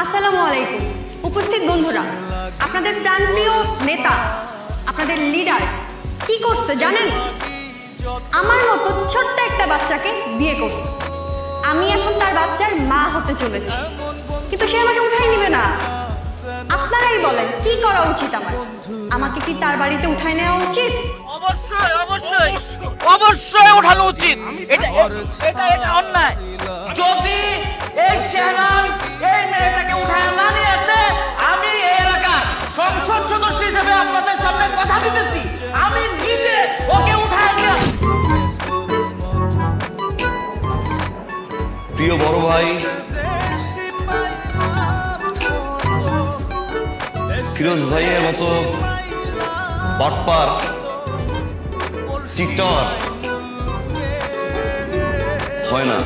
আসসালামু আলাইকুম উপস্থিত বন্ধুরা, আপনাদের প্রাণপ্রিয় নেতা, আপনাদের লিডার কি করছে জানেন? আমার মতো ছোট্ট একটা বাচ্চাকে বিয়ে করছে। আমি এখন তার বাচ্চার মা হতে চলেছি, কিন্তু সে আমাকে উঠাই নিবে না। আপনারাই বলেন কি করা উচিত আমার? আমাকে কি তার বাড়িতে উঠাই নেওয়া উচিত? অবশ্যই অবশ্যই অবশ্যই ওঠানো উচিত। এটা এটা এটা অন্যায়। যদি এই চেয়ারম্যান এই মেয়েটাকে উঠায় না নিয়ে আসে, আমি এই এলাকার সংসদ সদস্য হিসেবে আপনাদের সামনে কথা দিতেছি, আমি নিজে ওকে উঠায় নিয়ে আসবো। প্রিয় বড় ভাই ফিরোজ ভাইয়ের মতো বাটপার চিটার হয় না।